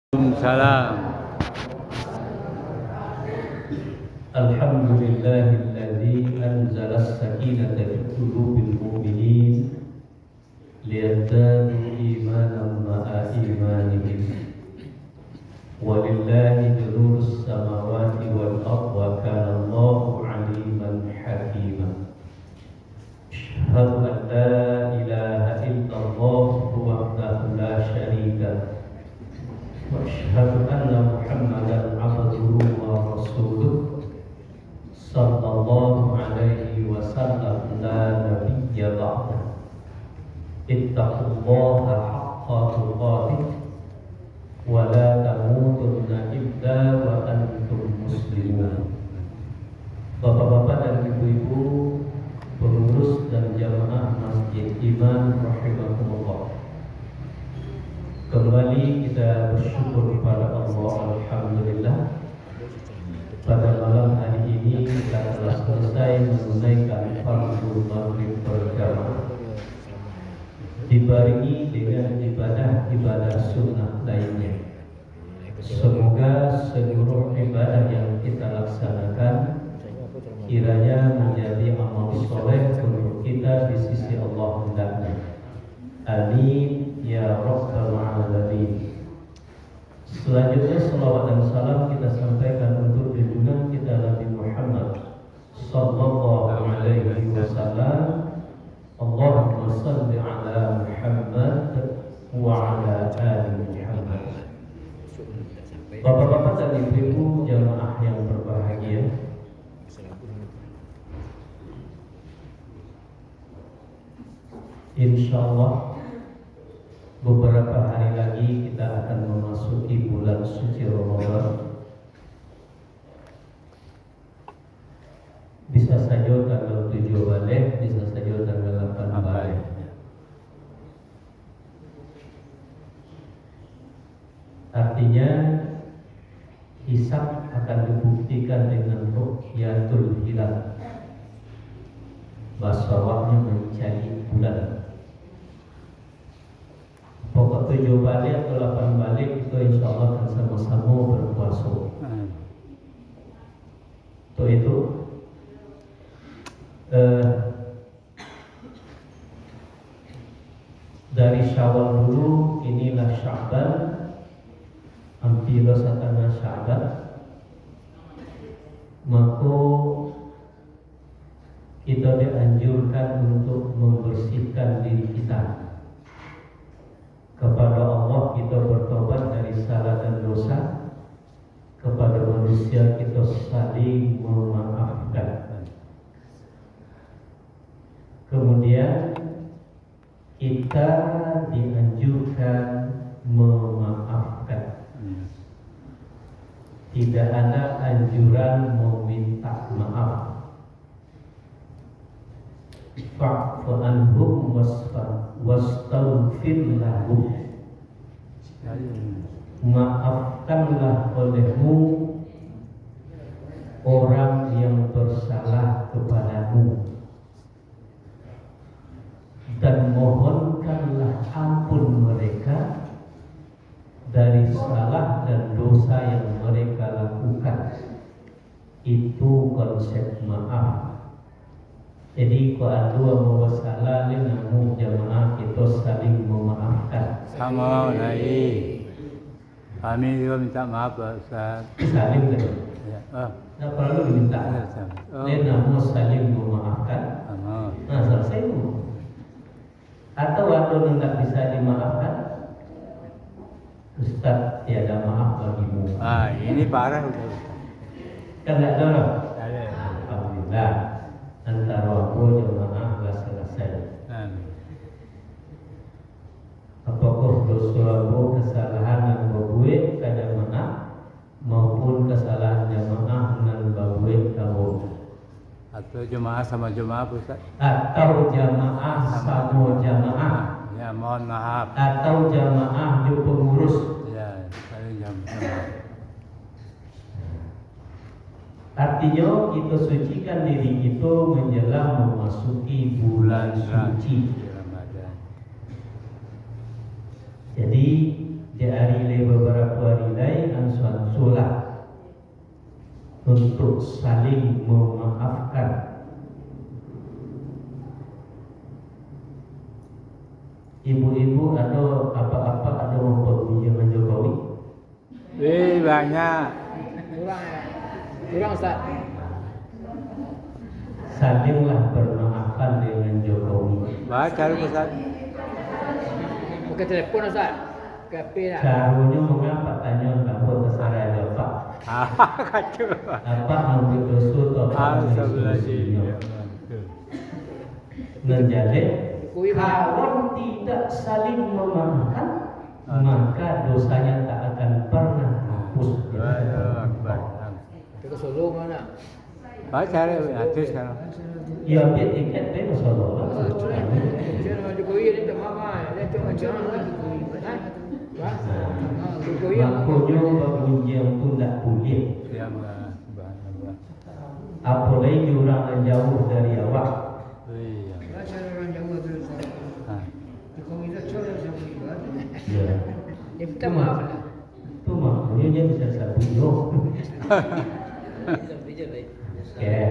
Salam. Alhamdulillahilladzi anzala as-sakinata fi qulubil mu'minin liyazdadu imanan ma'a imanihim. Walillahi junudus samawati wal ardh wa kana Allahu 'aliman hakima. Asyhadu an la ilaha illallah wahdahu la syarika lahu. وأشهد أن محمدا عبده ورسوله صلى الله عليه وسلم لا نبي بعده اتقوا الله حق تقاته ولا تموتن إلا وأنتم مسلمون. Bapak-bapak dan ibu-ibu, pengurus dan jamaah Masjid Iman rahimakumullah. Kembali kita bersyukur kepada Allah, alhamdulillah. Pada malam hari ini kita telah selesai menunaikan fardhu maghrib berjamaah, dibarengi dengan ibadah sunnah lainnya. Semoga seluruh ibadah yang kita laksanakan kiranya menjadi amal soleh untuk kita di sisi Allah hendaknya. Amin ya rabbal alamin. Selanjutnya salawat dan salam kita sampaikan untuk junjungan kita Nabi Muhammad sallallahu alaihi wasallam. Allahumma shalli ala Muhammad wa ala ali Muhammad. Bapak-bapak dan ibu-ibu jamaah yang berbahagia, insyaallah beberapa hari lagi kita akan memasuki bulan suci Ramadan. Bisa saja tanggal 7 balik, bisa saja tanggal 8 balik. Artinya hisab akan dibuktikan dengan ru'yatul hilal, bahasanya mencari bulan. Pokok 7 balik atau 8 balik itu insya Allah akan sama-sama berpuasa. Itu dari Syawal dulu, inilah Sya'ban, hampir setengah Sya'ban. Maka kita dianjurkan untuk membersihkan diri kita kepada Allah. Kita bertobat dari salah dan dosa, kepada manusia kita saling memaafkan. Kemudian kita dianjurkan memaafkan. Tidak ada anjuran meminta maaf. Fa'fu anhum wastaghfir lahum. Maafkanlah olehmu orang yang bersalah kepadamu, dan mohonkanlah ampun mereka dari salah dan dosa yang mereka lakukan. Itu konsep maaf. Jadi kalau dua masalah namun jamaah kita saling memaafkan. Sama lagi. Kami juga minta maaf Pak Ustaz. Saling kan? Ya. Tidak perlu diminta. Namun saling memaafkan. Nah, selesai dulu. Atau waktu tidak bisa dimaafkan, Ustaz tiada maaf bagimu. Ini parah udah. Kan tidak ada. Ada. Alhamdulillah. Antara aku jemaah telah selesai. Apakah dosa kesalahan yang berbuat ke jemaah maupun kesalahan jemaah yang berbuat kamu? Atau jemaah sama jemaah Ustaz? Atau jemaah sama jemaah? Ya, mohon maaf. Atau jemaah juga pengurus? Ya, saya jemaah. Artinya kita sucikan diri kita menjelang memasuki bulan suci Ramadan. Jadi di hari beberapa hari untuk saling memaafkan. Ibu-ibu ada apa-apa ada memperpuji dengan Jokowi? Banyak. Kurang Ustaz. Salinglah bermaafkan dengan Jokowi. Baca Ustaz. Pakai telefon Ustaz. Ke lah. Caranya mengapa tanya kamu terserah Bapak. Kacau. Apa ambil dosa atau Astagfirullahaladzim. menjadi Kui kalau tidak saling memaafkan maka dosanya tak akan pernah hapus. Kita Solo mana? Baca atus sekarang. Ya dia tiket dia Solo lah. Jangan Jokowi ni tak maaf. Dia cuma jangan Jokowi. Jokowi Makanya berbunyi tu tak boleh. Ya, Apalagi orang yang jauh dari awak. iya. orang Jawa tu. Jokowi dah coba sama dia. Ya. Dia minta maaf lah. Tu maknanya dia bisa sabuyo. Ya.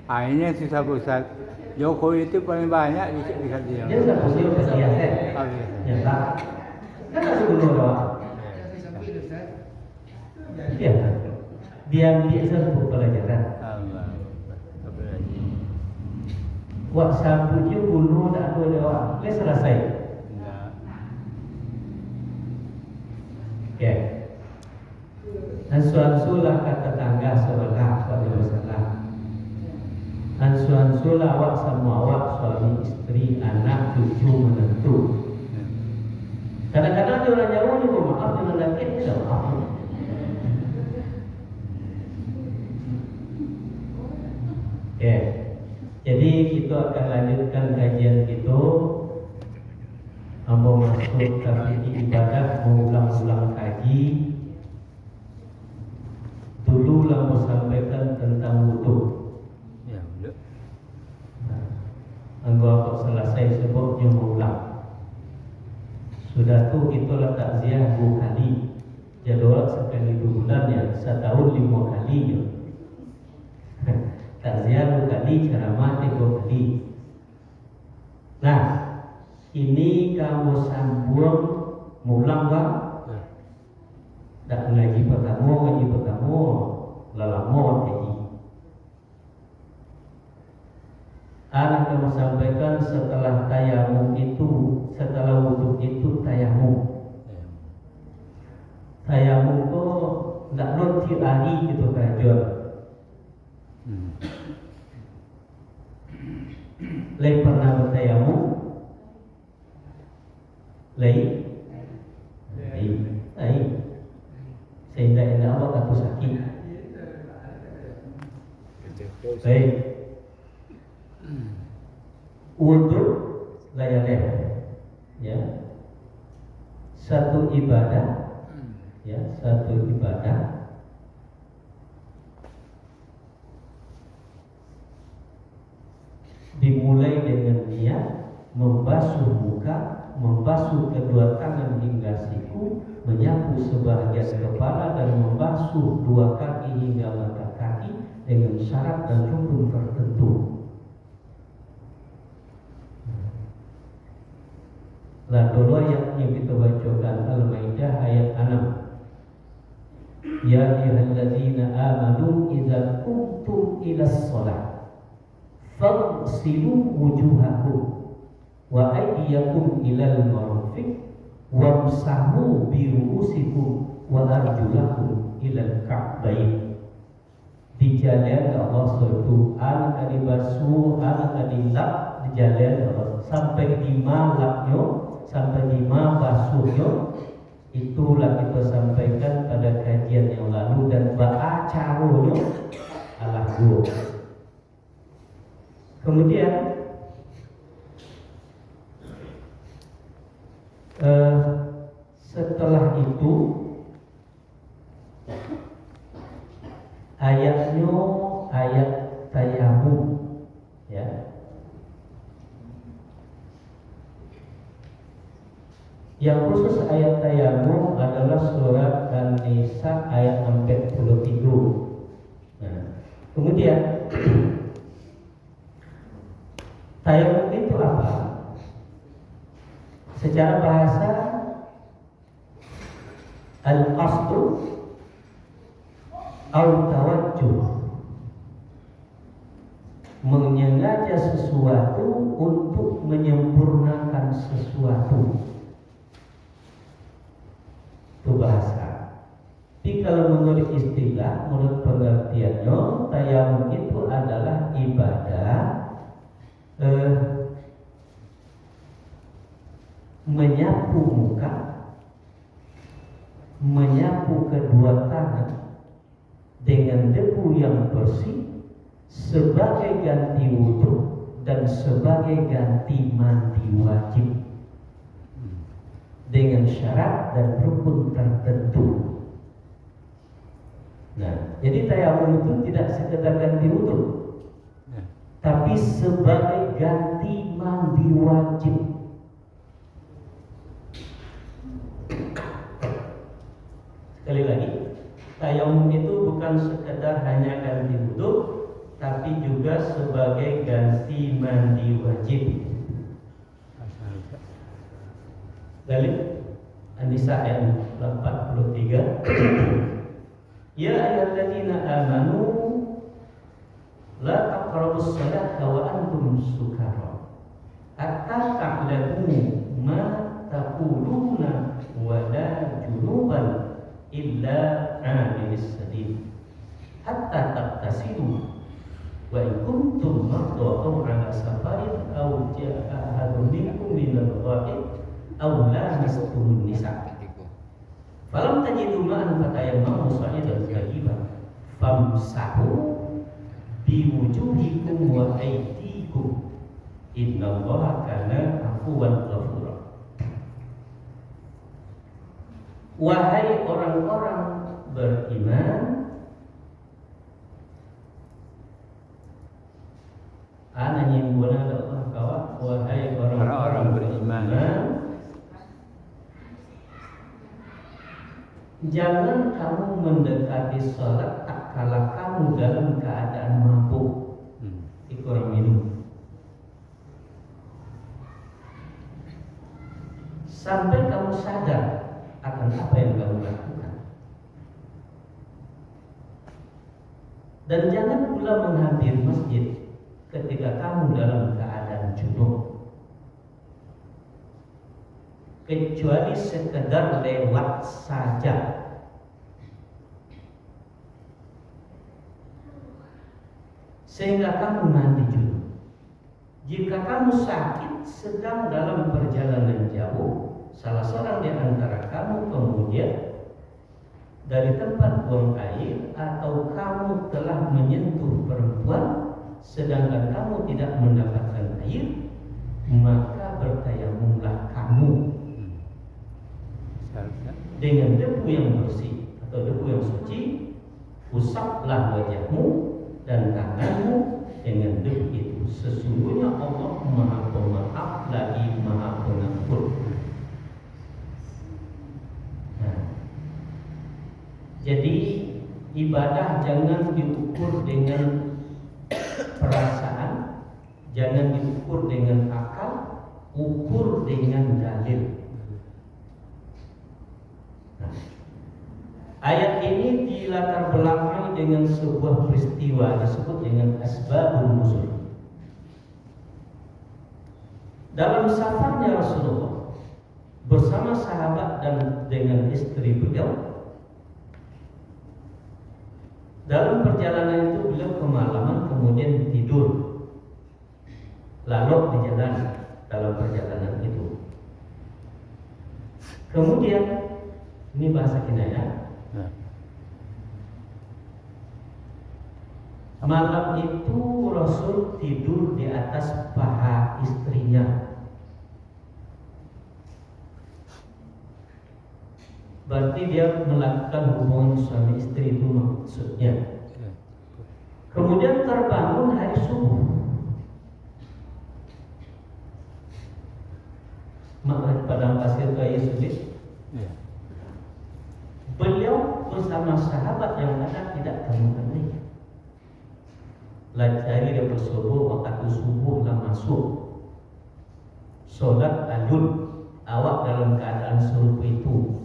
Ini susah Ustaz. Jokowi itu paling banyak dekat dia. Dia sabuyo kegiatan. Ya tak. Kan tak suruh awak. Ya. Dia ambil satu pelajaran. Allah. Apa lagi? Wak sabuyo dulu tak ada awak. Dia selesai. Enggak. Ya. Ansu-ansulah kata tangga sebelah pada masalah. Ansu-ansulah awak sama awak suami istri anak cucu menentu. Kadang-kadang dia orang Jawa ni maaf dengan lelaki tidak maaf. Ya. Jadi kita akan lanjutkan kajian kita. Hamba masuk ke ibadah mengulang-ulang kaji. Dulu lah mau sampaikan tentang wudu. Ya, betul. Anggap selesai sebabnya mengulang. Sudah tu kita lah takziah 2 kali. Jadual sekali 2 bulan ya, setahun 5 kali je. Takziah 2 kali, ceramah 3 kali. Nah, ini kamu sambung mulang bang. Tak ngaji pertama, lelama kaji. Anak kamu sampaikan setelah tayamum itu, setelah wudhu itu tayamum. Tayamum itu tak nanti hari gitu kajian. Lei pernah bertayamum? Lei. Sehingga indah Allah aku sakit. Baik. Untuk layar ya. Satu ibadah ya, satu ibadah dimulai dengan niat membasuh muka, membasuh kedua tangan hingga siku, menyapu sebahagian kepala dan membasuh 2 kaki hingga mata kaki dengan syarat dan rukun tertentu. Lah dulu ayat yang kita bacakan Al-Maidah ayat 6. Ya ayyuhallazina amanu idza qumtum ilas shalah faghsilu wujuhakum wa aydiyakum ilal marafiq wamsahu bi ru'usikum wa arjulakum ilal ka'bayn. Dijalan Allah suatu anak dibasu, anak dilap, dijalan Allah sampai di malaknya, sampai di basuhnya. Itulah kita sampaikan pada kajian yang lalu dan ba'acarunya Allah gua. Kemudian setelah itu ayatnya ayat tayamum ya. Yang khusus ayat tayamum adalah surat An-Nisa ayat 43. Nah, kemudian tayamum itu apa? Secara bahasa al-qasdu au tawajjuh, menyengaja sesuatu untuk menyempurnakan sesuatu. Itu bahasa. Tapi kalau menurut istilah, menurut pengertiannya, tayamum itu adalah ibadah menyapu muka, menyapu kedua tangan dengan debu yang bersih sebagai ganti wudhu dan sebagai ganti mandi wajib dengan syarat dan rukun tertentu. Nah, jadi tayamum itu tidak sekedar ganti wudhu, tapi sebagai ganti mandi wajib. Sekali lagi, tayamum itu bukan sekedar hanya ganti wudhu, tapi juga sebagai ganti mandi wajib. Dalil An-Nisa ayat 43. Ya ayyuhalladzina amanu la taqrabus salata wa antum sukara hatta ta'lamu ma taquluna wa la junuban illa 'abiris sabil hatta taghtasilu wa in kuntum marda aw 'ala safarin aw jaa'a ahadun minkum minal ghaib aw lamastumun nisa falam tajidu ma'an fatayammamu sa'idan thayyiban famsahu biwujuhikum wa aydikum innallaha kana 'afuwan ghafura. Wahai orang-orang beriman, ana nyimbuna Allah kawa, wahai orang-orang beriman, jangan kamu mendekati sholat tak kala kamu dalam keadaan mabuk. Kurang minum sampai kamu sadar akan apa yang kamu lakukan. Dan jangan pula menghampiri masjid ketika kamu dalam keadaan junub, kecuali sekedar lewat saja. Sehingga kamu mandi junub. Jika kamu sakit sedang dalam perjalanan jauh, salah seorang di antara kamu kemudian dari tempat buang air, atau kamu telah menyentuh perempuan sedangkan kamu tidak mendapatkan air, maka bertayamumlah kamu dengan debu yang bersih atau debu yang suci, usaplah wajahmu dan tanganmu dengan debu itu. Sesungguhnya Allah Maha Pemaaf lagi Maha Pengampun. Nah, jadi ibadah jangan diukur dengan perasaan, jangan diukur dengan akal, ukur dengan dalil. Nah, ayat ini dilatar belakangi dengan sebuah peristiwa disebut dengan asbabun nuzul. Dalam safarnya Rasulullah bersama sahabat dan dengan istri beliau, dalam perjalanan itu beliau kemalaman kemudian tidur, lalu di jalan dalam perjalanan itu. Kemudian ini bahasa kinayah. Malam itu Rasul tidur di atas paha istrinya. Berarti dia melakukan hubungan suami istri itu maksudnya. Kemudian terbangun hari subuh. padang pasir kayu sulit. Ya. Beliau bersama sahabat yang ada tidak temui. Lajari dia bersubuh, waktu subuhlah masuk. Solat alun, awak dalam keadaan serupa itu.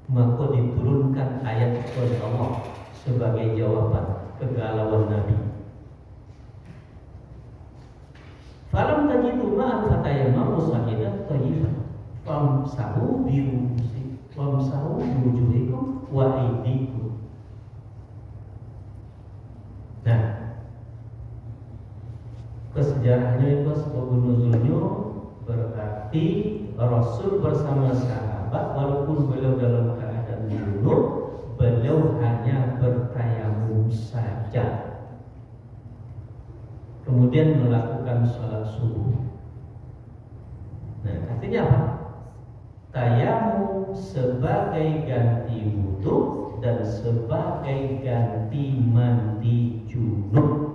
Maka diturunkan ayat dari Allah sebagai jawaban kegalauan Nabi. Falam tajidu ma'an fatayammamu sa'idan thayyiban famsahu biwujuhikum wa aydikum. Nah, kesejarahnya itu sebab nuzulnya berarti Rasul bersama sahabat walaupun beliau dalam keadaan junub, beliau hanya bertayamum saja. Kemudian melakukan sholat subuh. Nah, artinya apa? Tayamum sebagai ganti wudu dan sebagai ganti mandi junub.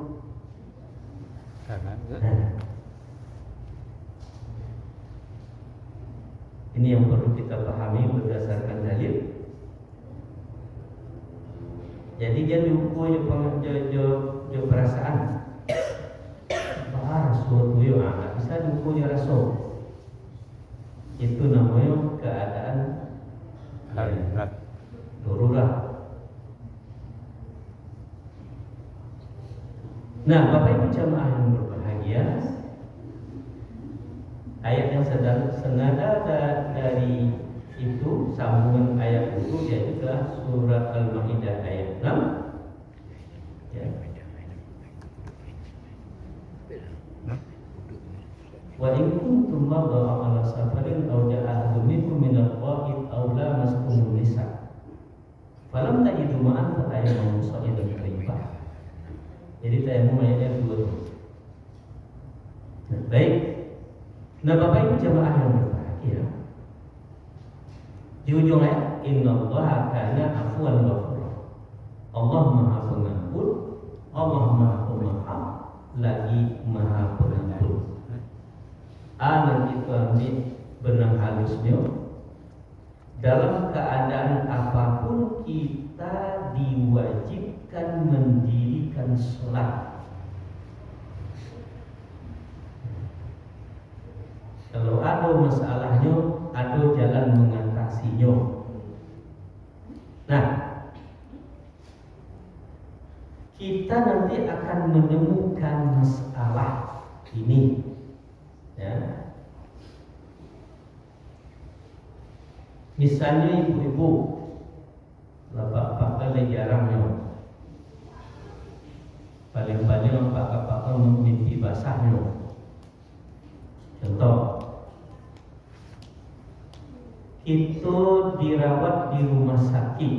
Ini yang perlu kita pahami berdasarkan dalil. Jadi dia diukur je perasaan. Rasul itu nggak bisa diukur je rasul. Itu namanya keadaan darurat. Nah, Bapak Ibu jamaah yang berbahagia, ayat yang senada dari itu sambungan ayat itu yaitu surat Al-Maidah ayat 6. Ya. Wa in kuntum marda ala safarin aw ja'a ahadun minkum min al-ghaib aw lamastum nisa falam tajidu ma'an fatayammamu sa'idan thayyiban. Jadi tayamum ayatnya 2. Nah, baik. Nah, Bapak Ibu jamaah yang berbahagia, di ujung ayat innallaha kana afuwan ghafura. Allah Maha Pengampun, Allah Maha Pemaaf, lagi Maha Pengampun. Anak itu ambil benang halusnya. Dalam keadaan apapun kita diwajibkan mendirikan sholat. Kalau ada masalahnya, ada jalan mengatasinya. Nah, kita nanti akan menemukan masalah ini. Ya. Misalnya ibu-ibu, bapak-bapak lagi jarangnya, paling-paling bapak-bapak memimpi basahnya. Contoh, itu dirawat di rumah sakit.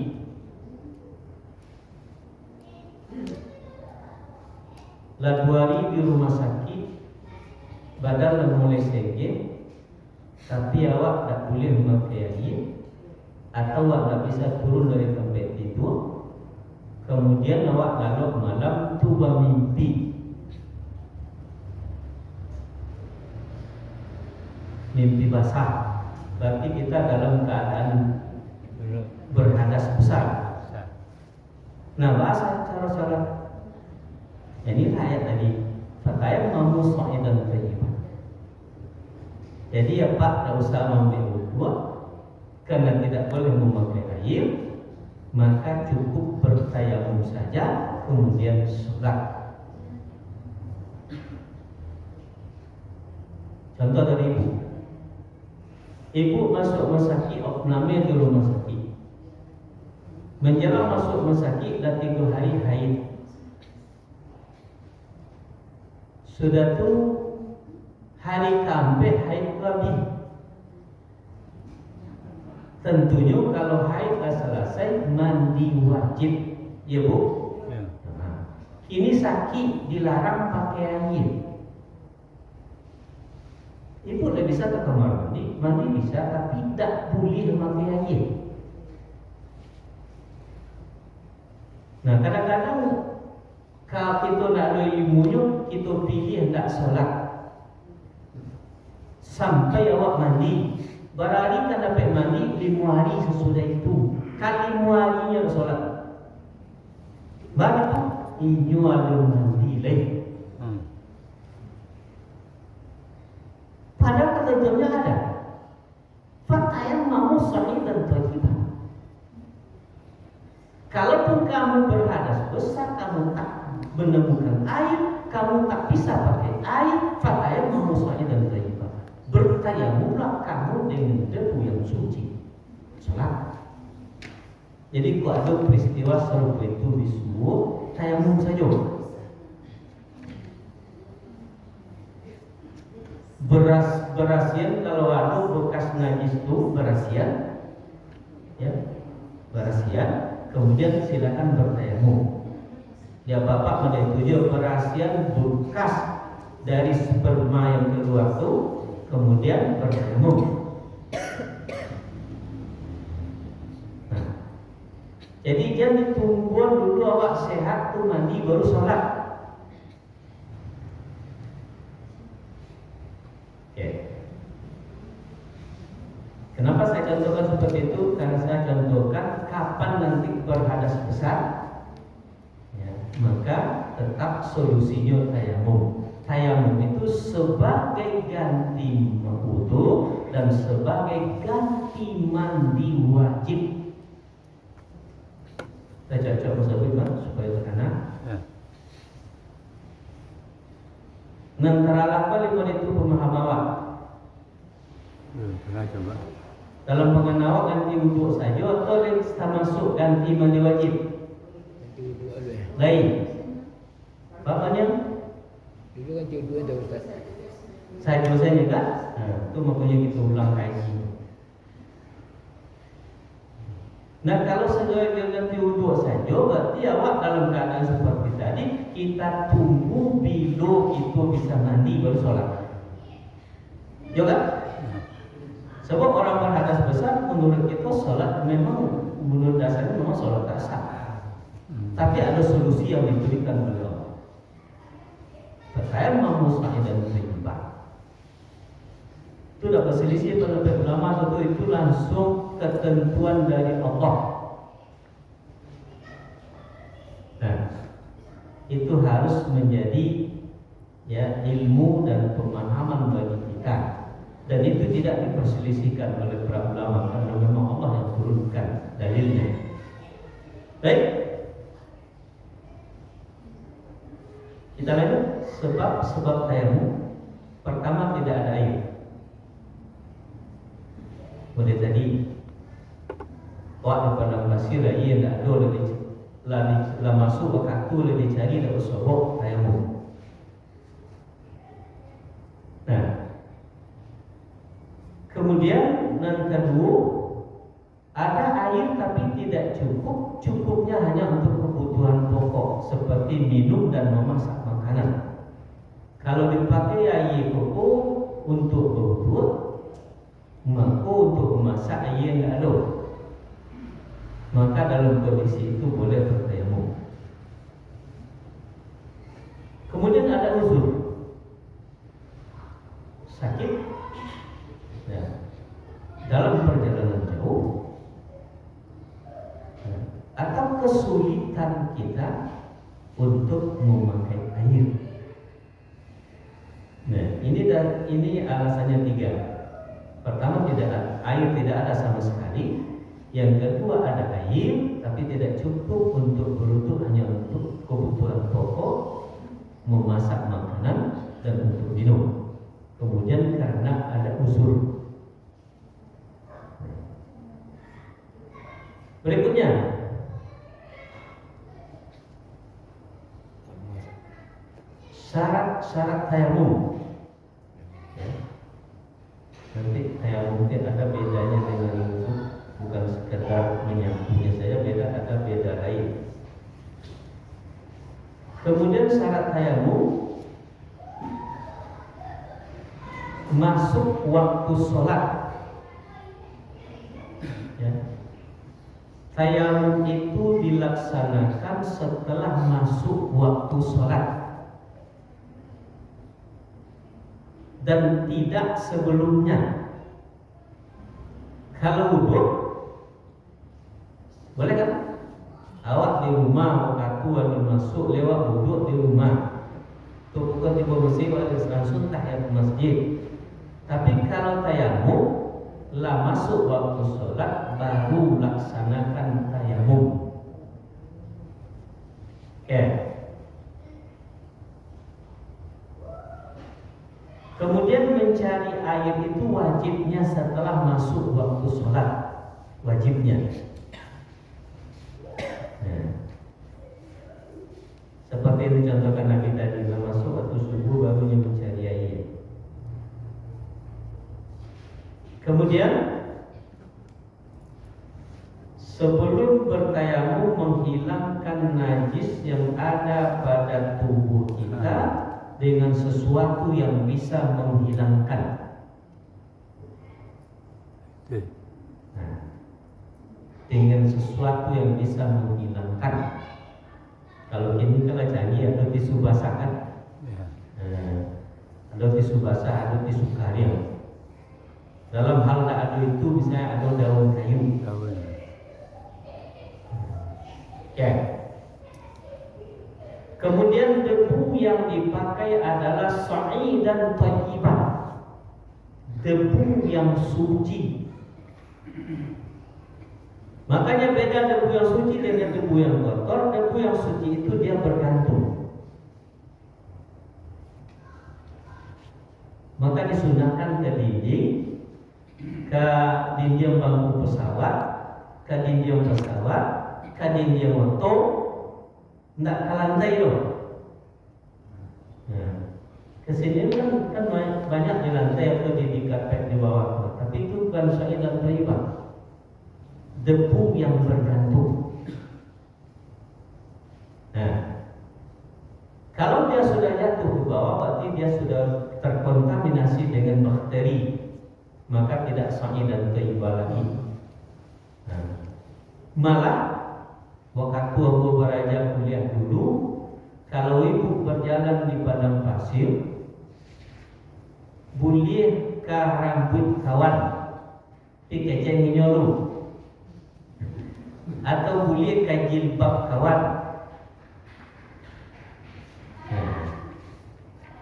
Lah 2 hari di rumah sakit, badan mulai sakit, tapi awak tak boleh memakai air, atau awak tak bisa turun dari tempat tidur. Kemudian awak lalu malam tu bermimpi. Mimpi basah, berarti kita dalam keadaan berhadas besar. Nah, bahasa cara-cara ini ayat tadi, fatayammamu sa'idan thayyiban. Jadi ya Pak, tak usah mengambil wudu karena tidak boleh memakai air, maka cukup bertayamum saja kemudian sholat. Contoh dari ibu masuk rumah sakit, opname di rumah sakit. Menjelang masuk rumah sakit dah 3 hari haid. Sudah tu hari keempat haid lagi. Tentunya kalau haid dah selesai mandi wajib, ya Bu. Ya. Ini sakit dilarang pakai air. Ibu tidak bisa ke kamar mandi bisa, tapi tidak boleh pakai air. Nah, kadang-kadang kalau kita nak ada ilmunya, kita pilih tidak sholat. sampai awak mandi. Berarti kan dapat mandi 5 hari sesudah itu. Kali 5 harinya sholat. Baru inyo ada mandi leh. Padahal ketentuannya ada. Fatayam mau sahih dan thayyibah. Kalaupun kamu berhadas besar, kamu tak menemukan air, kamu tak bisa pakai air, fatayam mau sahih dan thayyibah. Bertayamumlah kamu dengan debu yang suci. Salat. Jadi kalau ada peristiwa serupa itu disebut tayamum saja. Berasian kalau ada bekas najis itu berasian, ya, berasian. Kemudian silakan bertayamum. Ya bapak menyetujui berasian bekas dari sperma yang keluar itu, kemudian bertayamum. Nah, jadi jangan ditunggu dulu awak sehat tuh mandi baru sholat. Kenapa saya contohkan seperti itu? Karena saya contohkan kapan nanti berhadas besar, ya, maka tetap solusinya tayamum. Tayamum itu sebagai ganti wudu dan sebagai ganti mandi wajib. Saya coba sebutkan supaya terkenal. Nantara lakal itu pemahaman awak. Pernah coba. Dalam pengenal ganti wudhu saja atau termasuk ganti mandi wajib? Ganti wudhu ada. Lain. Bapaknya? Dulu ganti wudhu ada Ustaz. Saya juga. Nah, itu makanya kita ulang kaji. Nah, kalau sebagai ganti wudhu saja, berarti awak dalam keadaan seperti tadi kita tunggu bila itu bisa mandi baru sholat. Juga. Sebab orang berhadas besar menurut kita sholat memang menurut dasarnya memang sholat tak sah. Tapi ada solusi yang diberikan oleh Allah. Saya mau sahih dan thayyibah. Itu tidak berselisih pendapat ulama itu langsung ketentuan dari Allah. Nah, itu harus menjadi ya ilmu dan pemahaman bagi kita. Dan itu tidak diperselisihkan oleh para ulama karena memang Allah yang turunkan dalilnya. Baik, kita lanjut. Sebab tayamum pertama tidak ada air. Pada tadi waktu pada masih ia tidak ada lagi masuk waktu lebih cari dan usaha tayamum. Nah, kemudian yang kedua, ada air tapi tidak cukup. Cukupnya hanya untuk kebutuhan pokok seperti minum dan memasak makanan. Kalau dipakai air pokok untuk berwudu, maka untuk memasak air tidak ada. Maka dalam kondisi itu boleh bertayamum. Kemudian ada uzur, sakit, ya, dalam perjalanan jauh, atau kesulitan kita untuk memakai air. Nah, ini alasannya 3. Pertama, air tidak ada sama sekali. Yang kedua, ada air tapi tidak cukup untuk berwudu, hanya untuk kebutuhan pokok, memasak makanan dan untuk minum. Kemudian karena ada uzur. Berikutnya, syarat tayamum. Ya. Nanti tayamum mungkin ada bedanya dengan wudu, bukan sekedar menyapunya saja, ada beda lain. Kemudian syarat tayamum masuk waktu sholat. Ya. Tayamum itu dilaksanakan setelah masuk waktu sholat. dan tidak sebelumnya. Kalau wudhu boleh kan? Awak di rumah, aku masuk lewat wudhu di rumah. Itu bukan di masjid, langsung tahiyat masjid. Tapi kalau tayamum, lah masuk waktu sholat baru laksanakan tayamum. Oke. Kemudian mencari air itu wajibnya setelah masuk waktu sholat, wajibnya. Nah, seperti yang dicontohkan Nabi tadi, masuk waktu subuh barunya mencari air. Kemudian sebelum bertayamum menghilangkan najis yang ada pada tubuh kita dengan sesuatu yang bisa menghilangkan. Nah, dengan sesuatu yang bisa menghilangkan. Kalau ini kalau canggih ada tisu basah kan? Ada tisu basah, ada tisu kering. Dalam hal tak ada itu misalnya ada daun kayu. Ya. Kemudian debu yang dipakai adalah sa'idan thayyiban, debu yang suci. Makanya beda debu yang suci dengan debu yang kotor. Debu yang suci itu dia bergantung. Maka disunahkan ke dinding, ke dinding bangku pesawat, ke dinding pesawat, ke dinding motor, tidak ke lantai loh. Nah, kesini kan banyak di lantai atau di karpet di bawah, tapi itu bukan sa'idan thayyiban, debu yang bergantung. Nah, kalau dia sudah jatuh ke bawah, berarti dia sudah terkontaminasi dengan bakteri, maka tidak sa'idan thayyiban lagi. Nah, malah waktu aku belajar kuliah dulu, kalau ibu berjalan di padang pasir, boleh ke rambut kawan, pikeceng nyolu, atau boleh ke jilbab kawan,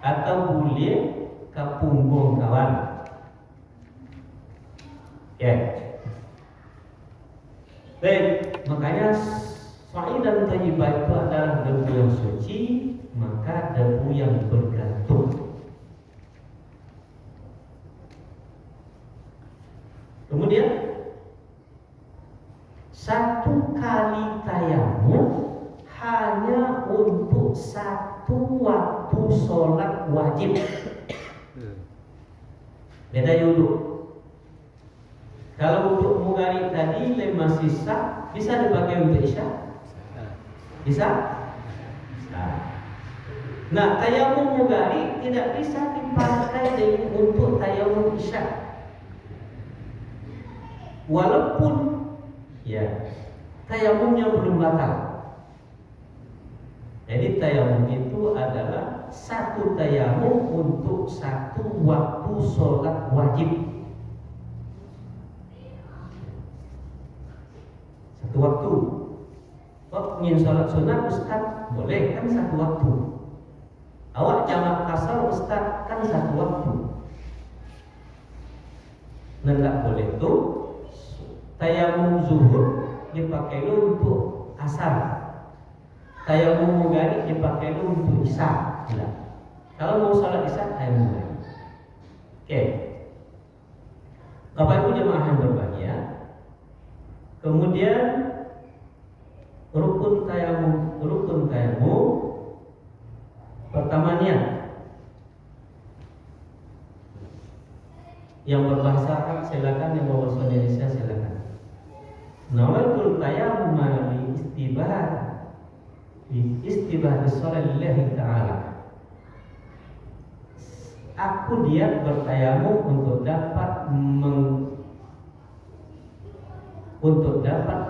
atau boleh ke punggung kawan. Ya. Baik, makanya sa'idan thayyiban itu adalah debu yang suci, maka debu yang bergantung. Kemudian satu kali tayamum hanya untuk satu waktu sholat wajib. Beda wudhu. Kalau untuk mugari tadi masih sah, bisa dipakai untuk isya? Bisa? Nah, tayamum mugari tidak bisa dipakai untuk tayamum isya. Walaupun ya tayamumnya belum batal. Jadi tayamum itu adalah satu tayamum untuk satu waktu sholat wajib. Satu waktu. Oh, ingin sholat sunat Ustaz, boleh kan satu waktu. Awak jamak kasar Ustaz, kan satu waktu. Nah, tak boleh itu tayamum zuhur dipakai untuk asar, tayamum mugari dipakai untuk isya. Kalau mau sholat isya tayamum mugari. Oke. Bapak Ibu jemaah yang berbahagia, kemudian rukun tayamum pertamanya yang berbahasa Arab silakan, yang berbahasa Indonesia silakan. Nawaitul tayamum istibah sholat lillahi ta'ala. Aku niat bertayamum untuk dapat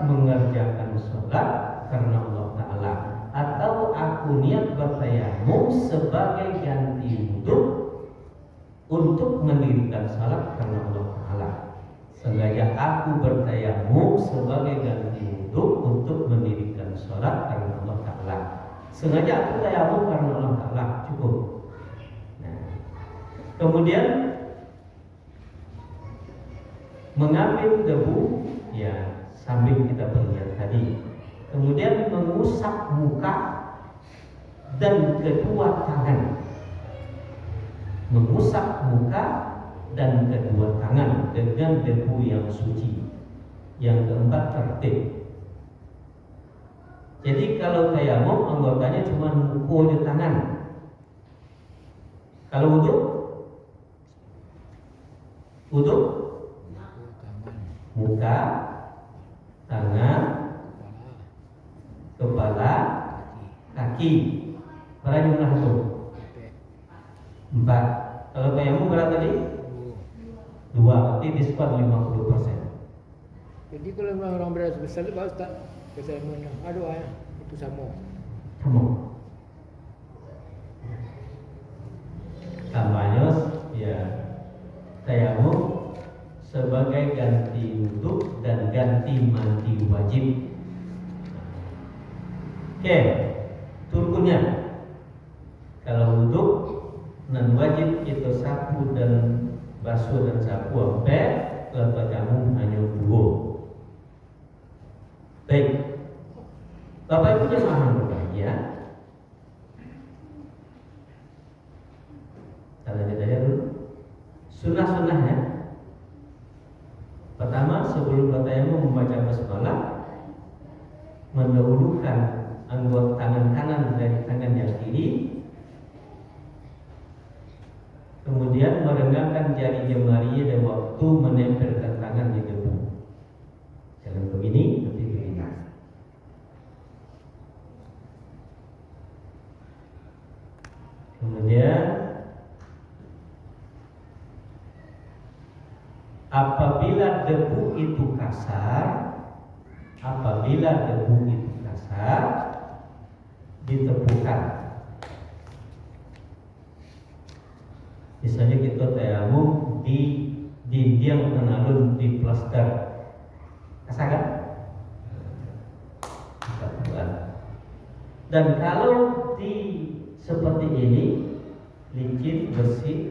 mengerjakan sholat karena Allah Ta'ala, atau aku niat bertayamum sebagai ganti wudhu untuk mendirikan salat karena Allah Ta'ala. Sengaja aku bertayamum sebagai ganti wudhu untuk mendirikan salat karena Allah Ta'ala. Sengaja aku tayamum karena Allah Ta'ala. Cukup. Nah, kemudian mengambil debu, ya sambil kita berniat tadi. Kemudian mengusap muka dan kedua tangan. Mengusap muka dan kedua tangan dengan debu yang suci. Yang keempat, tertib. Jadi kalau tayamum anggotanya cuma muka dan tangan. Kalau wudhu muka, tangan, kepala, kaki. Berapa jumlah itu? 4. Kalau tayamum berapa tadi? 2. Berarti diskon 50%. Jadi kalau orang beras besar baru tak kesalahan aduh itu sama. Namanya ya tayamum sebagai ganti wudhu dan ganti mandi wajib. Oke, turunnya kalau wudhu dan wajib itu sapu dan basuh dan sapu ampe, kalau tayamum hanya 2. Baik, Bapak Ibu jemaah berbahagia. Kita lihat dulu sunnah-sunnahnya. Pertama, sebelum bertayamum membaca basmalah, mendahulukan anggota tangan kanan dari tangan yang kiri, kemudian merenggangkan jari jemarinya dan waktu menempelkan tangan di debu. Jangan begini, tapi begini. Kemudian apabila debu itu kasar, ditepukan. Misalnya kita tayamum di dinding alun-alun di plaster, kasar kan? Ditepukan. Dan kalau di seperti ini, licin, bersih,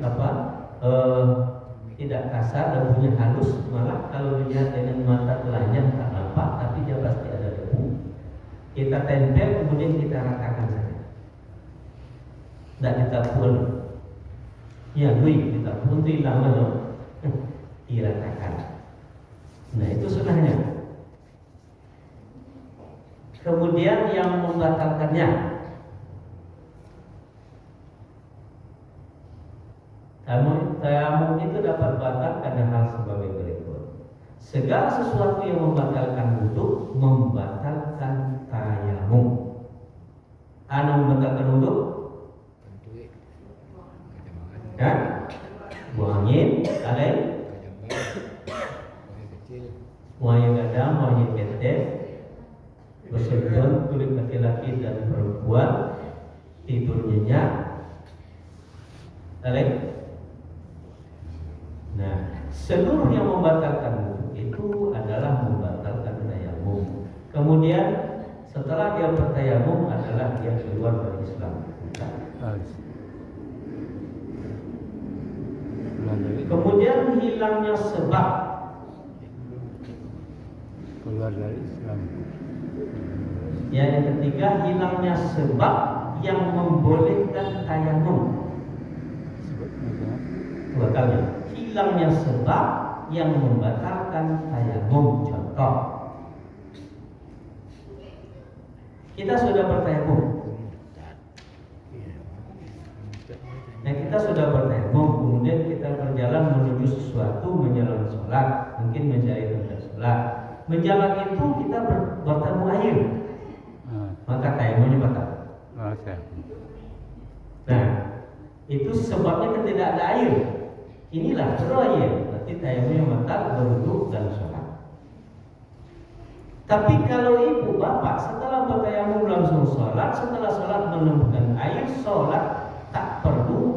tidak kasar dan punya halus, malah kalau dilihat dengan mata telanjang tak nampak, tapi dia pasti ada debu. Kita tempel, kemudian kita ratakan saja. Tidak ditapun. Ya, kita pun itu lama loh. Diratakan. Nah, itu sunnahnya. Kemudian yang membatalkannya, tayamum itu dapat batal karena hal sebagai berikut. Segala sesuatu yang membatalkan wudhu membatalkan tayamum. Membatalkan wudhu? Ya? Buang angin, lain? Buang yang gadang, buang yang ketes, bersentuhan kulit laki-laki dan perempuan, tidur nyenyak, lain? Nah, seluruh yang membatalkan wudhu itu adalah membatalkan tayamum. Kemudian setelah dia bertayamum adalah dia keluar dari Islam. Kemudian hilangnya sebab keluar dari Islam. Yang ketiga, hilangnya sebab yang membolehkan tayamum. Dua kali. Hilangnya sebab yang membatalkan tayamum. Contoh, kita sudah bertayamum. Kita sudah bertayamum, kemudian kita berjalan menuju sesuatu, menjalan sholat, mungkin mencari tempat sholat. Menjalan itu kita bertemu air, maka tayamumnya batal. Nah, itu sebabnya kan tidak ada air. Inilah air, berarti tayamumnya batal, berwudu dan sholat. Tapi kalau ibu bapak setelah bertayamum langsung sholat, setelah sholat menemukan air, sholat tak perlu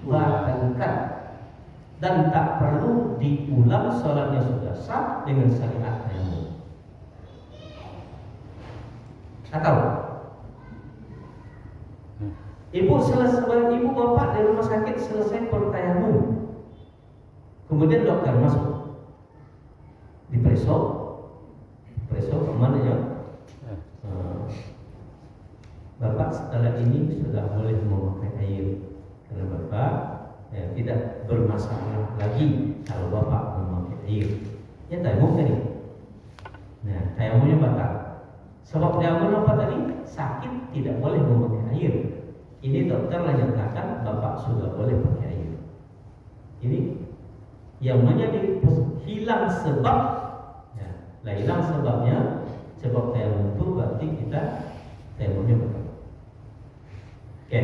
dibatalkan dan tak perlu diulang sholatnya sudah sah dengan syariat tayamum. Atau ibu bapak di rumah sakit selesai bertayamum, kemudian dokter masuk, diperiksa kemana ya? Bapak setelah ini sudah boleh memakai air karena bapak tidak bermasalah lagi kalau bapak memakai air. Ya tayamum tadi. Nah, tayamumnya batal. Sebab tayamum apa tadi? Sakit tidak boleh memakai air. Ini dokter menyatakan bapak sudah boleh pakai air. Ini yang menjadi hilang sebab, ya, hilang sebabnya. Sebab tayamum itu berarti kita tayamumnya batal. Oke.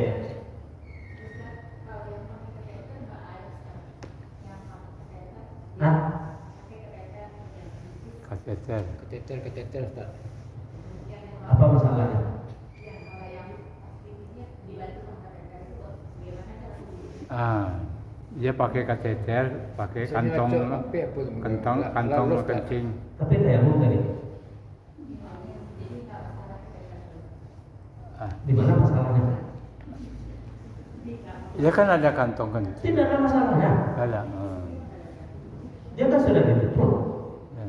Nah, Kateter Ustaz. apa masalahnya? Dia pakai kateter, pakai kantong kencing. Tapi tayamum tadi. Di mana masalahnya? Ya kan ada kantong kencing. Tidak ada masalahnya. Ada. Dia kan sudah ditutup. Ya.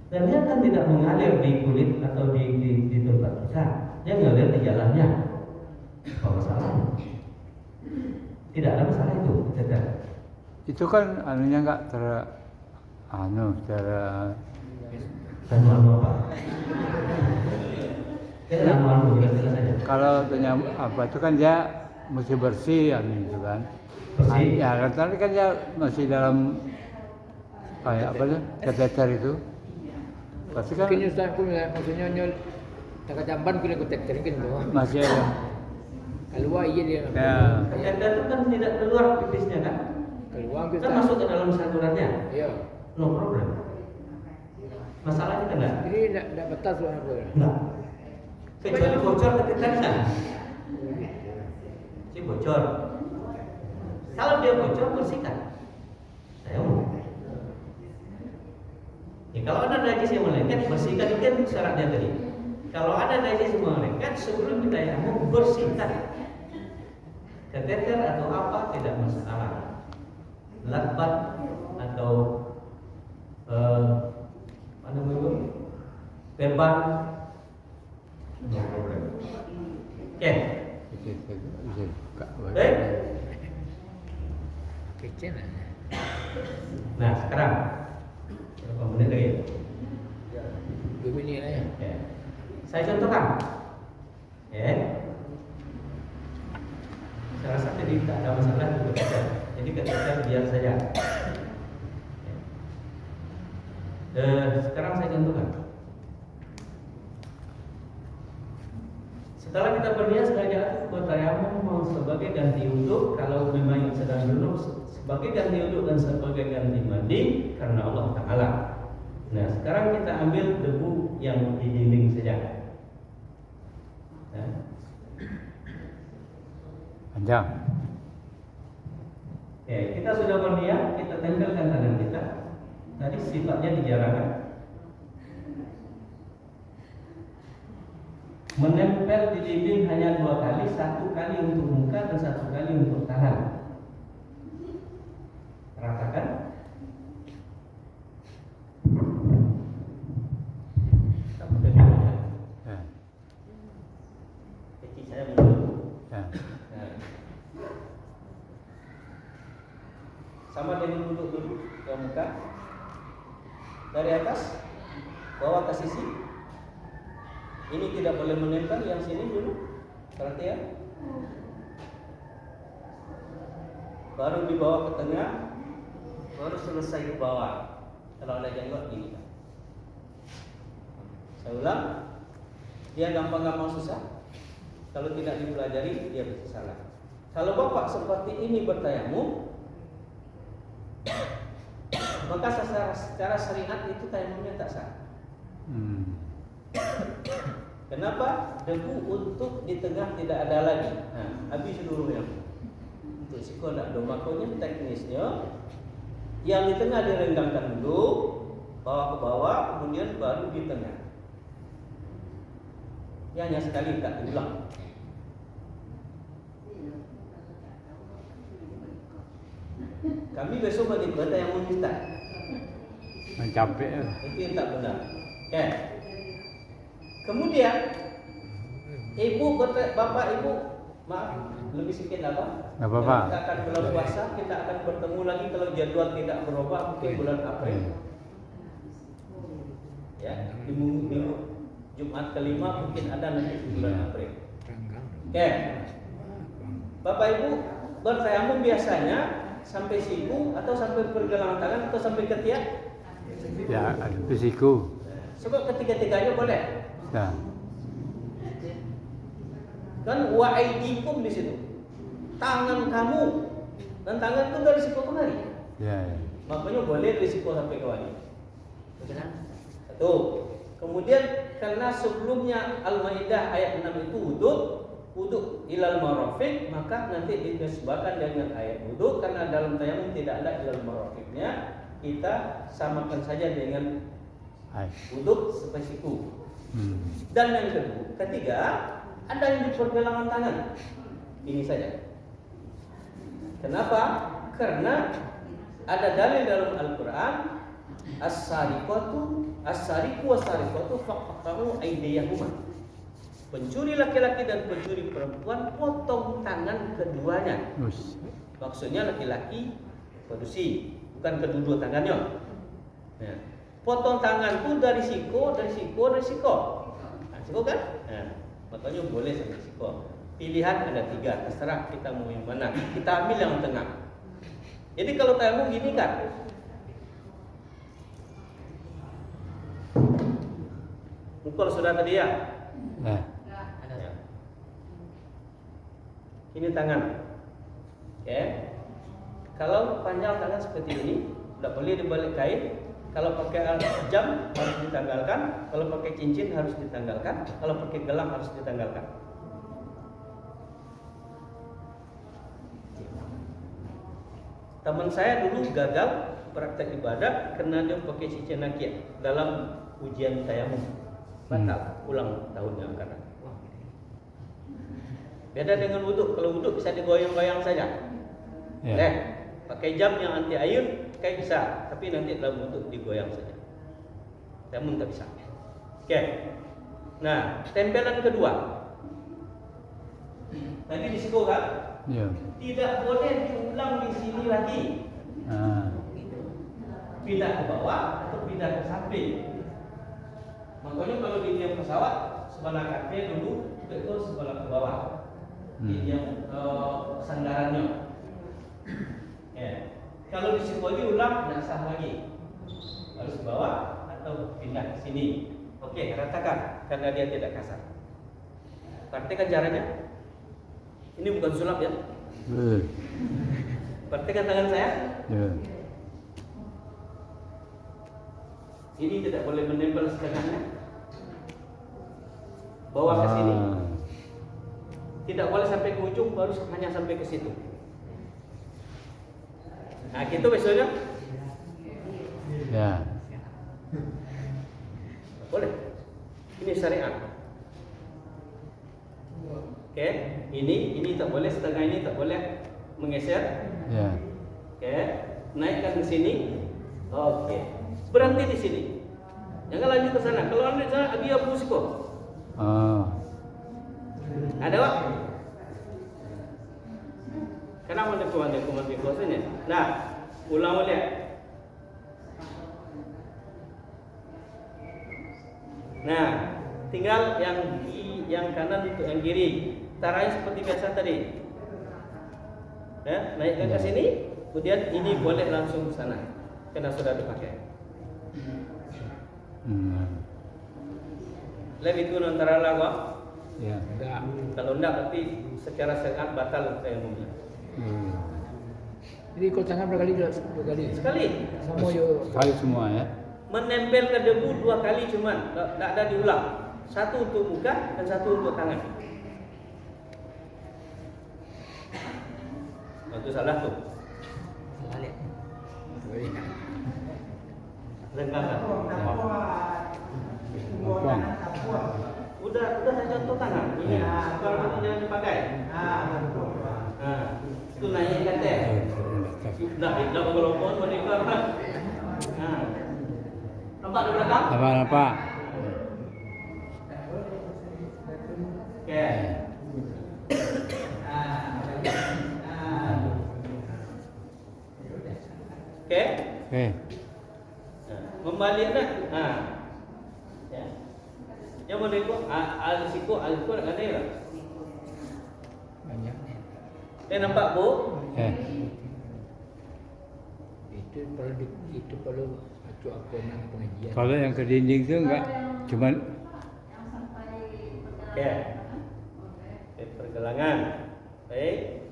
Dan dia kan tidak mengalir di kulit atau di tempat kita. Dia mengalir di jalannya. Apa masalahnya? Tidak ada masalah itu. Tidak. Itu kan anunya enggak anu apa? Kita jelas saja. Kalau apa itu kan dia mesti bersih itu kan. Bersih. Ya, tapi kan dia masih dalam kayak apa tuh kateter itu. Pasti kan Mungkin Ustaz pun maksudnya nyol tak jamban kena kateter kan tu. masih ada. Keluar iya dia. Ya. Kateter itu kan tidak keluar pipisnya kan? Keluar Kan kita. masuk ke dalam salurannya. Ya. No problem. Masalahnya kan enggak? Jadi tak batas soal apa. Enggak. Kecuali bocor kateternya. Si bocor. Kalau dia bocor bersihkan. Saya mau. Ya, kalau ada najis yang melengket bersihkan, itu kan syaratnya tadi. Kalau ada najis yang melengket sebelum kita tayamum bersihkan. Kateter atau apa tidak masalah. Lakbat atau apa namanya? Beban. No problem. Oke. Baik. Kecil lah. Nah, sekarang berapa menit lagi? 2 minit lah ya. Ya. Saya contohkan. Ya. Saya rasa tadi tak ada masalah untuk kita. Jadi kita biar saja. Sekarang saya contohkan. Setelah kita berniat sebagai bertayamum sebagai ganti wudhu, kalau memang yang sedang junub sebagai ganti wudhu dan sebagai ganti mandi karena Allah Taala. Nah, sekarang kita ambil debu yang di dinding saja. Nah. Panjang. Oke, kita sudah berniat, kita tempelkan tangan kita. Tadi sifatnya dijarahkan. Menempel di dinding hanya 2 kali, 1 kali untuk muka dan 1 kali untuk tangan. Ratakan. Ya. Kaki saya menunduk. Ya. Nah. Sama dengan duduk dulu ke muka. Dari atas bawa ke sisi. Ini tidak boleh menempel, yang sini dulu. Perhatian. Baru dibawa ke tengah, baru selesai ke bawah. Kalau ada jenggot gini. Saya ulang. Dia gampang-gampang susah. Kalau tidak dipelajari, dia bisa salah. Kalau bapak seperti ini bertayamum, maka secara syariat itu tayamumnya tak sah. Kenapa? Debu untuk di tengah tidak ada lagi. Nah, habis seluruhnya. Untuk siku tidak ada. Makanya teknisnya yang di tengah direnggangkan dulu, bawa ke bawah, kemudian baru di tengah. Ya, hanya sekali tak diulang. Kami besok bagi kota yang meminta. Mencapek. Itu yang tak benar. Oke. Kemudian ibu, bapak, ibu, maaf, lebih sedikit apa? Nggak apa-apa. Kita akan bulan puasa, kita akan bertemu lagi kalau jadwal tidak berubah mungkin bulan April. Ya, di minggu Jumat kelima mungkin ada nanti di bulan April. Oke. Bapak Ibu bertayamum biasanya sampai siku atau sampai pergelangan tangan atau sampai ketiak? Ya, ada siku. Sebab ketiga-tiganya boleh. Ya. Kan wa aidikum di situ. Tangan kamu dan tangan itu dari siku kemari. Ya, ya. Makanya boleh dari siku sampai kemari. Satu. Kemudian karena sebelumnya Al-Maidah ayat 6 itu wudhu ilal marafiq, maka nanti dinisbahkan dengan ayat wudhu karena dalam tayamum tidak ada ilal marafiqnya, kita samakan saja dengan wudhu sampai siku. Dan yang ketiga, ada yang di pergelangan tangan. Ini saja. Kenapa? Karena ada dalil dalam Al-Quran, as-sariqatu was-sariqatu faqta'u aydiyahuma. Pencuri laki-laki dan pencuri perempuan potong tangan keduanya. Maksudnya laki-laki pedusi, bukan kedua tangannya. Nah, potong tangan itu dari siko. Nah, siko kan? Nah, makanya boleh sampai siko. Pilihan ada 3, terserah kita mau yang mana. Kita ambil yang tengah. Jadi kalau tayamum gini kan, ukur sudah tadi ya. Ya. Ini tangan. Oke. Kalau panjang tangan seperti ini, tidak boleh dibalik kain. Kalau pakai jam harus ditanggalkan. Kalau pakai cincin harus ditanggalkan. Kalau pakai gelang harus ditanggalkan. Teman saya dulu gagal praktek ibadah karena dia pakai cincin nakia dalam ujian tayamum. Batal ulang tahun yang akan datang. Beda dengan wudhu. Kalau wudhu bisa digoyang-goyang saja. Ya. Pakai jam yang anti air kayak bisa, tapi nanti dalam wudhu digoyang saja. Namun tak bisa. Oke. Nah, tempelan kedua. Tadi di situ kan? Ya. Tidak boleh diulang di sini lagi. Pindah ke bawah atau pindah ke samping. Makanya kalau di diam pesawat sebelah kaki dulu itu sebelah ke bawah. Di diam sandarannya. Ya. Kalau di situ lagi ulang dan sah lagi. Harus ke bawah atau pindah ke sini. Oke, ratakan karena dia tidak kasar. Praktekkan caranya. Ini bukan sulap ya. Praktekkan tangan saya. Ya. Ini tidak boleh menempel setengahnya. Bawa ke sini. Tidak boleh sampai ke ujung, baru hanya sampai ke situ. Nah, gitu besoknya. Ya. Boleh. Ini syariat. Oke, ini tak boleh, setengah ini tak boleh menggeser. Ya. Oke, naikkan ke sini. Oke, berhenti di sini. Jangan lanjut ke sana. Kalau lanjut ke sana, dia busiko. Ada Pak? Kenapa ada komando kuasanya? Nah, ulang lihat. Nah, tinggal yang kanan untuk yang kiri. Caranya seperti biasa tadi. Ya, naikkan ke sini, kemudian ini boleh langsung ke sana karena sudah dipakai. Lebih itu antara lagu. Ya. Enggak. Kalau enggak berarti secara syariat batal tayamumnya. Jadi ikut tangan berkali. Sekali. Sama yo. Kali semua ya. Menempel ke debu 2 kali cuman, tidak ada diulang. 1 untuk muka dan 1 untuk tangan. Itu salah tuh. Balik. Lengkap kan? Gampang. Udah saya contoh tangan. Ini kalau itu jangan dipakai. Itu naik kata. Dah ngelopon mereka. Nampak di belakang? Nampak. Oke. Oke. Oke. Membalik nak. Ya. Yang mereka al-siku nak kena lah. Banyak. Nampak bu? Itu perlu acuk apa nak pengajian. Kalau yang ke dinding tu enggak cuman Oke. Pergelangan. Baik.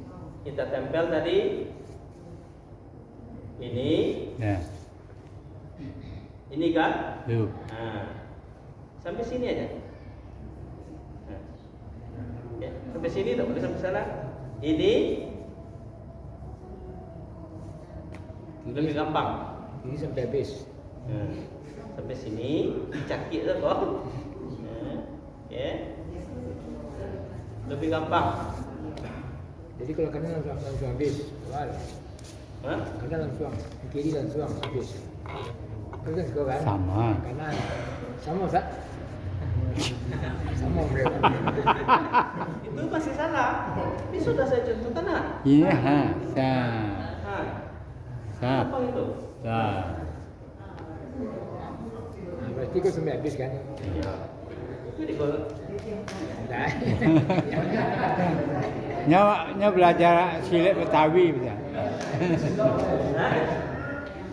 Kita tempel tadi. Ini. ya. Ini kan? Tu. Sampai sini aja. Ya, sampai sini tak boleh sampai sana. Ini lebih gampang. Ini sampai habis. Sampai sini cakik lah kok. Ya. Lebih gampang. Jadi kalau kanan langsung habis. Wal. Kanan langsung, kiri langsung habis. Itu kan kau kan? Sama. Kanan. Sama tak? Sama mereka. Itu masih salah. Ini sudah saya contohkan lah. Ini sa. Sa. Apa itu? Sa. Berarti kau sampai habis kan? Ya. Jadi kalau Dah. Nya belajar silat Betawi betul.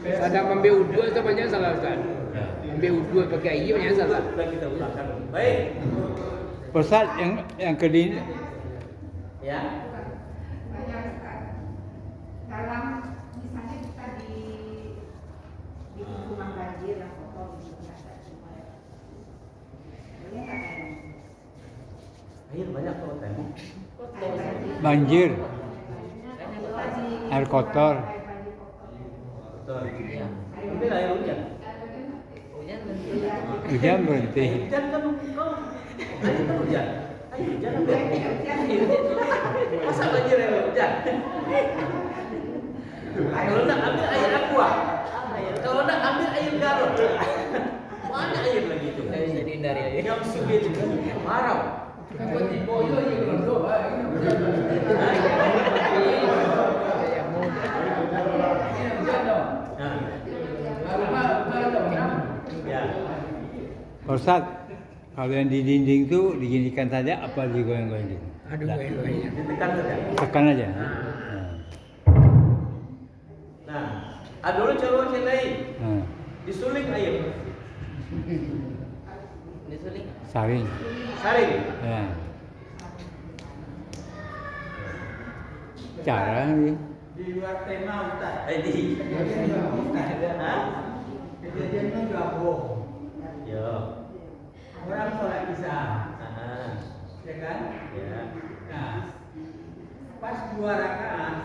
Sedang ambil uduk itu banyak salah Ustaz. Ambil uduk pakai air banyak salah. sudah kita ulangkan. Baik. Ustaz yang ke dinding Ya. Dalam misalnya kita di rumah banjir yang kotor gitu nggak ada semua. Boleh nggak kayak Air banyak kalau temu. banjir, air kotor. Betul. Ambil air hujan. Hujan berhenti. Hujan kan kau. Air kan hujan. Air hujan ambil. Masa banjir air hujan? Kalau nak ambil air aqua. Kalau nak ambil air galon. Mana air lagi itu? Jadi dari air. Yang subir itu marau. Ya. Ustaz, kalau yang di dinding tu diginikan saja apa digoyang-goyang gitu? Aduh, goyang-goyang. Ditekan saja. Tekan aja. Nah, ada dulu cara yang lain. Nah, Disuling air. saring. Saring. Ya. Cara ni. Di luar tema Ustaz. Jadi. Hah? Kejadiannya juga bohong. Ya. Orang sholat isya, ya kan? Ya. Nah, pas 2 rakaat,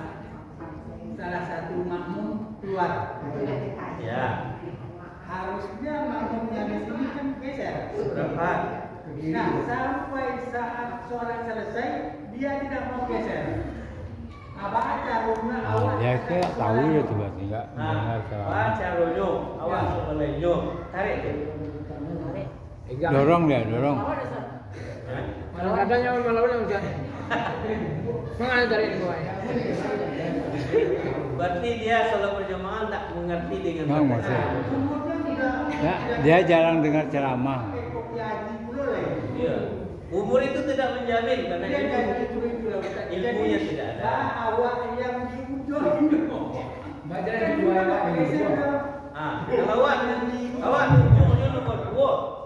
salah satu makmum keluar. Ya. Harusnya makmum yang di sini kan geser. Berapa? Nah, sampai saat sholat selesai, dia tidak mau geser. Apa caranya awak? Dia ke tahu dia tu berarti enggak mendengar ceramah. Baca runyu, awak sebelah tarik tu. Pegang. Dorong dia, dorong. Kadang-kadang yang malam-malam Ustaz. Mana tarik ni kau? Berarti dia sholat berjamaah tak mengerti dengan Enggak benar. maksud. Ya, dia jarang dengar ceramah. Ya. Umur itu tidak menjamin karena ilmunya tidak ada. Awak yang di ujung. Baca di dua Kalau awak ujungnya nomor 2.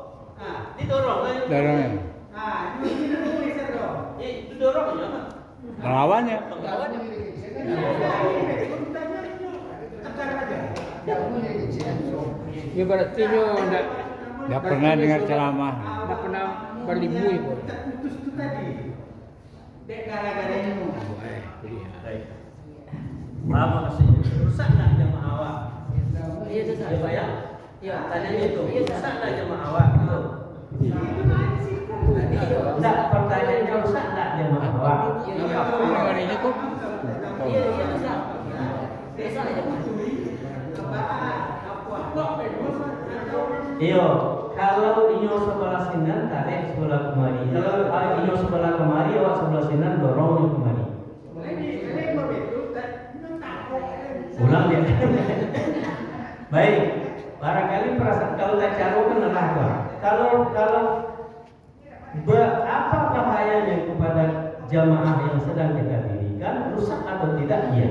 Didorong kan? Dorong ya. Ini geser dong. Itu dorong aja. Melawannya. Ya berarti nyo Enggak pernah dengar ceramah. Enggak pernah berlimu ya. Putus itu tadi. Dek gara-gara ini. Baik. Paham maksudnya? Rusak nggak jamaah awak? Iya, Ustaz. Ya Pak ya? Iya. Tanyanya itu, Iya, Ustaz. rusak nggak jamaah awak? Itu. Enggak, pertanyaannya rusak nggak jamaah awak? Apa dengan ini kok? Iya, iya, Ustaz. Ustaz aja. Iyo, kalau inyo sebelah sinan tarik sebelah kemari. Kalau inyo sebelah kemari, awak sebelah sinan dorongnya kemari. Ulang dia. Baik, barangkali perasaan kalau tak caro kan lelah kok. Kalau apa bahayanya kepada jamaah yang sedang kita dirikan, rusak atau tidak? Iya.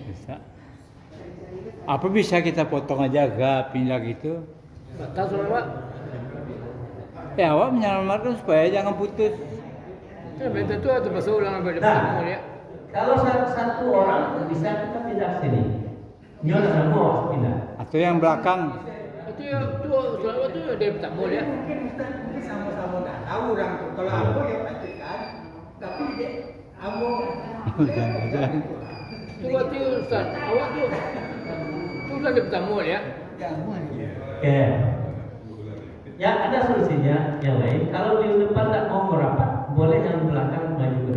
Bisa. Apa bisa kita potong aja agak pindah gitu? Batas orang Pak. Ya awak menyelamatkan supaya jangan putus. Ya, betul tu atau pasal ulang pada Nah, pertama ya. kalau satu orang bisa kita pindah ke sini. Nyonya dan mau pindah. Atau yang belakang. Itu ya tu selawat tu dari pertama ya. Mungkin Ustaz mungkin sama-sama tak tahu orang tu. Kalau aku ya pastikan, tapi dia aku Jangan-jangan. Tu waktu Ustaz, awak tu dari pertama ya. Oke. Ya ada solusinya yang lain. Kalau di depan tak mau merapat, boleh yang belakang maju ke depan.